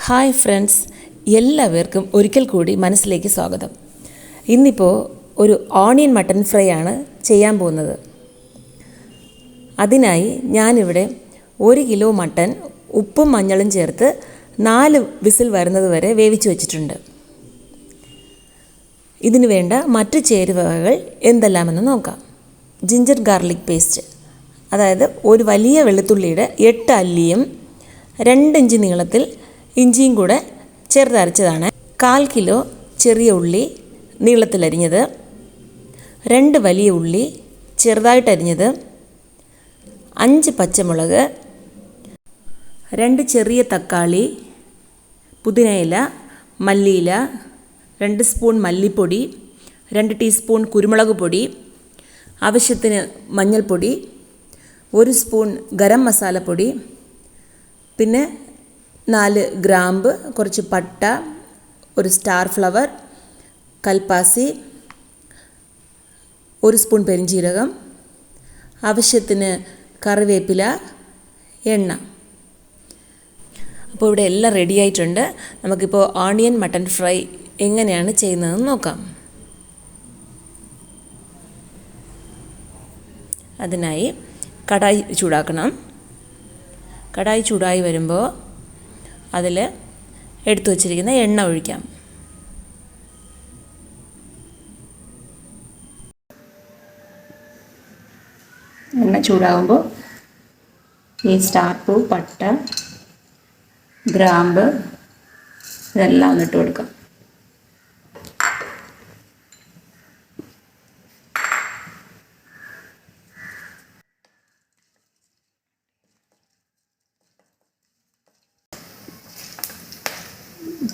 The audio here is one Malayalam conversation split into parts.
ഹായ് ഫ്രണ്ട്സ്, എല്ലാവർക്കും ഒരിക്കൽ കൂടി മനസ്സിലേക്ക് സ്വാഗതം. ഇന്നിപ്പോൾ ഒരു ഓണിയൻ മട്ടൺ ഫ്രൈ ആണ് ചെയ്യാൻ പോകുന്നത്. അതിനായി ഞാനിവിടെ 1 കിലോ മട്ടൺ ഉപ്പും മഞ്ഞളും ചേർത്ത് 4 വിസിൽ വരുന്നത് വരെ വേവിച്ച് വച്ചിട്ടുണ്ട്. ഇതിനു വേണ്ട മറ്റു ചേരുവകൾ എന്തെല്ലാമെന്ന് നോക്കാം. ജിഞ്ചർ ഗാർലിക് പേസ്റ്റ്, അതായത് ഒരു വലിയ വെളുത്തുള്ളിയുടെ 8 അല്ലിയും 2 ഇഞ്ച് നീളത്തിൽ ഇഞ്ചിയും കൂടെ ചേർത്തരച്ചതാണ്. 1/4 കിലോ ചെറിയ ഉള്ളി നീളത്തിലരിഞ്ഞത്, 2 വലിയ ഉള്ളി ചെറുതായിട്ടരിഞ്ഞത്, 5 പച്ചമുളക്, 2 ചെറിയ തക്കാളി, പുതിനയില, മല്ലിയില, 2 സ്പൂൺ മല്ലിപ്പൊടി, 2 ടീസ്പൂൺ കുരുമുളക് പൊടി, ആവശ്യത്തിന് മഞ്ഞൾപ്പൊടി, 1 സ്പൂൺ ഗരം മസാലപ്പൊടി, പിന്നെ 4 ഗ്രാമ്പ്, കുറച്ച് പട്ട, ഒരു സ്റ്റാർ ഫ്ലവർ, കൽപ്പാസി, 1 സ്പൂൺ പെരിഞ്ജീരകം, ആവശ്യത്തിന് കറിവേപ്പില, എണ്ണ. അപ്പോൾ ഇവിടെ എല്ലാം റെഡി ആയിട്ടുണ്ട്. നമുക്കിപ്പോൾ ഓണിയൻ മട്ടൺ ഫ്രൈ എങ്ങനെയാണ് ചെയ്യുന്നതെന്ന് നോക്കാം. അതിനായി കടായി ചൂടാക്കണം. കടായി ചൂടായി വരുമ്പോൾ അതിൽ എടുത്തു വച്ചിരിക്കുന്ന എണ്ണ ഒഴിക്കാം. എണ്ണ ചൂടാകുമ്പോൾ ഈ സ്റ്റാർ പൂ, പട്ട, ഗ്രാമ്പ് ഇതെല്ലാം ഒന്നിട്ട് കൊടുക്കാം.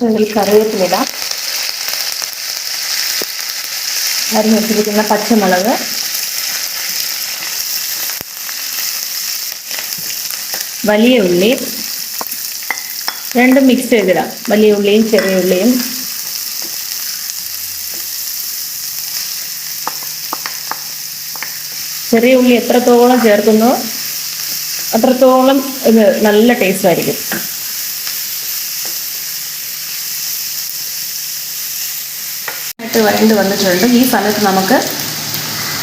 ഇതിൽ കറിവേപ്പിലിടാം, അരിഞ്ഞ് വെച്ചിരിക്കുന്ന പച്ചമുളക്, വലിയ ഉള്ളി, രണ്ടും മിക്സ് ചെയ്തിടാം. വലിയ ഉള്ളിയും ചെറിയ ഉള്ളിയും. ചെറിയ ഉള്ളി എത്രത്തോളം ചേർക്കുന്നോ അത്രത്തോളം ഇത് നല്ല ടേസ്റ്റ് ആയിരിക്കും. വരണ്ട് വന്നിട്ടുണ്ട്. ഈ സമയത്ത് നമുക്ക്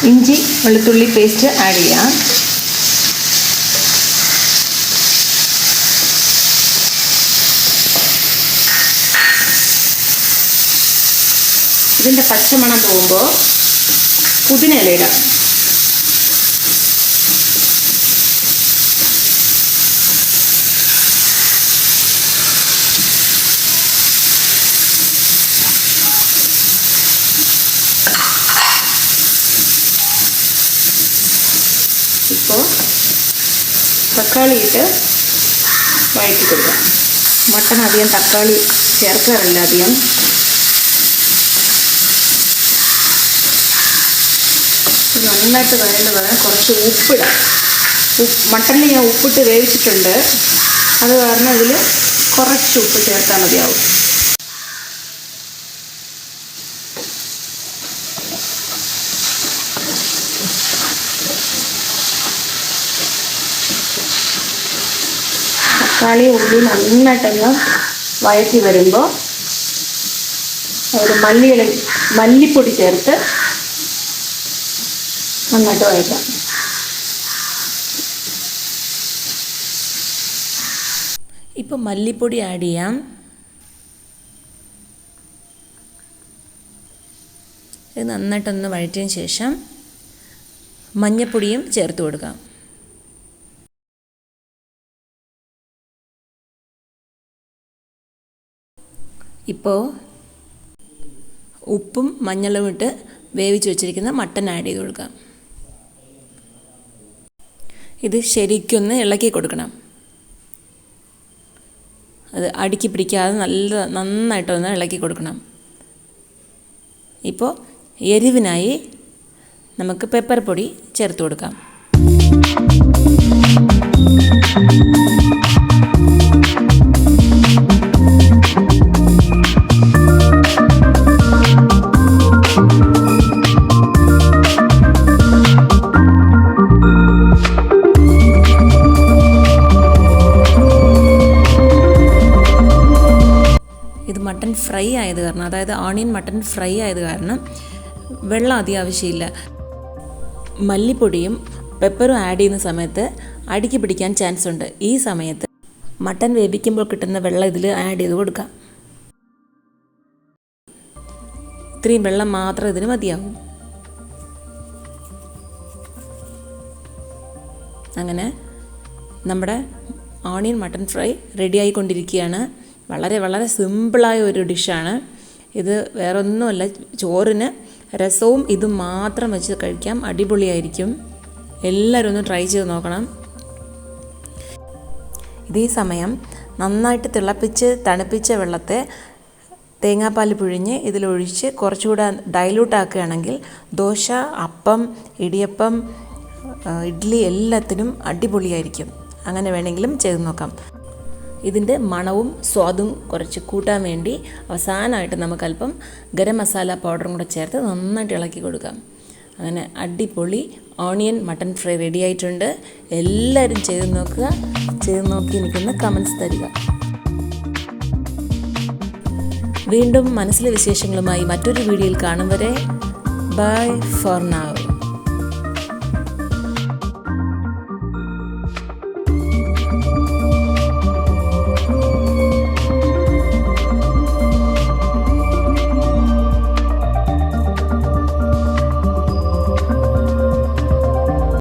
ഇഞ്ചി വെളുത്തുള്ളി പേസ്റ്റ് ആഡ് ചെയ്യാം. ഇതിൻ്റെ പച്ചമണം പോകുമ്പോൾ പുതിനയില ഇടാം. ഇപ്പോൾ തക്കാളി ഇട്ട് വഴറ്റി കൊടുക്കാം. മട്ടൺ അധികം തക്കാളി ചേർക്കാറില്ല അധികം. നന്നായിട്ട് വരേണ്ടത് കുറച്ച് ഉപ്പിടാം. മട്ടണിൽ ഞാൻ ഉപ്പിട്ട് വേവിച്ചിട്ടുണ്ട്. അത് കാരണം ഇതിൽ കുറച്ച് ഉപ്പ് ചേർത്താൽ മതിയാവും. തക്കാളി ഉള്ളി നന്നായിട്ടൊന്ന് വഴറ്റി വരുമ്പോൾ ഒരു മല്ലിപ്പൊടി ചേർത്ത് നന്നായിട്ട് വഴറ്റാം. ഇപ്പോൾ മല്ലിപ്പൊടി ആഡ് ചെയ്യാം. ഇത് നന്നായിട്ടൊന്ന് വഴറ്റിയതിന് ശേഷം മഞ്ഞൾപ്പൊടിയും ചേർത്ത് കൊടുക്കാം. ഇപ്പോൾ ഉപ്പും മഞ്ഞളും ഇട്ട് വേവിച്ച് വെച്ചിരിക്കുന്ന മട്ടൺ ആഡ് ചെയ്ത് കൊടുക്കാം. ഇത് ശരിക്കൊന്ന് ഇളക്കി കൊടുക്കണം. അത് അടുക്കി പിടിക്കാതെ നന്നായിട്ടൊന്ന് ഇളക്കി കൊടുക്കണം. ഇപ്പോൾ എരിവിനായി നമുക്ക് പെപ്പർ പൊടി ചേർത്ത് കൊടുക്കാം. മട്ടൺ ഫ്രൈ ആയത് കാരണം, അതായത് ഓണിയൻ മട്ടൺ ഫ്രൈ ആയത് കാരണം വെള്ളം അധികം ആവശ്യമില്ല. മല്ലിപ്പൊടിയും പെപ്പറും ആഡ് ചെയ്യുന്ന സമയത്ത് അടിക്ക് പിടിക്കാൻ ചാൻസ് ഉണ്ട്. ഈ സമയത്ത് മട്ടൺ വേവിക്കുമ്പോൾ കിട്ടുന്ന വെള്ളം ഇതിൽ ആഡ് ചെയ്ത് കൊടുക്കാം. ഇത്രയും വെള്ളം മാത്രം ഇതിന് മതിയാവും. അങ്ങനെ നമ്മുടെ ഓണിയൻ മട്ടൺ ഫ്രൈ റെഡി ആയിക്കൊണ്ടിരിക്കുകയാണ്. വളരെ വളരെ സിമ്പിളായ ഒരു ഡിഷാണ് ഇത്. വേറെ ഒന്നുമല്ല, ചോറിന് രസവും ഇതും മാത്രം വെച്ച് കഴിക്കാം. അടിപൊളിയായിരിക്കും. എല്ലാവരും ഒന്ന് ട്രൈ ചെയ്ത് നോക്കണം. ഇതേ സമയം നന്നായിട്ട് തിളപ്പിച്ച് തണുപ്പിച്ച വെള്ളത്തെ തേങ്ങാപ്പാൽ പിഴിഞ്ഞ് ഇതിലൊഴിച്ച് കുറച്ചുകൂടെ ഡൈല്യൂട്ട് ആക്കുകയാണെങ്കിൽ ദോശ, അപ്പം, ഇടിയപ്പം, ഇഡ്ഡലി എല്ലാത്തിനും അടിപൊളിയായിരിക്കും. അങ്ങനെ വേണമെങ്കിലും ചെയ്ത് നോക്കാം. ഇതിൻ്റെ മണവും സ്വാദും കുറച്ച് കൂട്ടാൻ വേണ്ടി അവസാനമായിട്ട് നമുക്കല്പം ഗരം മസാല പൗഡറും കൂടെ ചേർത്ത് നന്നായിട്ട് ഇളക്കി കൊടുക്കാം. അങ്ങനെ അടിപൊളി ഓണിയൻ മട്ടൺ ഫ്രൈ റെഡി ആയിട്ടുണ്ട്. എല്ലാവരും ചെയ്ത് നോക്കുക. ചെയ്ത് നോക്കി എനിക്കൊന്ന് കമൻറ്റ്സ് തരിക. വീണ്ടും മനസ്സിലെ വിശേഷങ്ങളുമായി മറ്റൊരു വീഡിയോയിൽ കാണും വരെ ബൈ ഫോർ നൗ.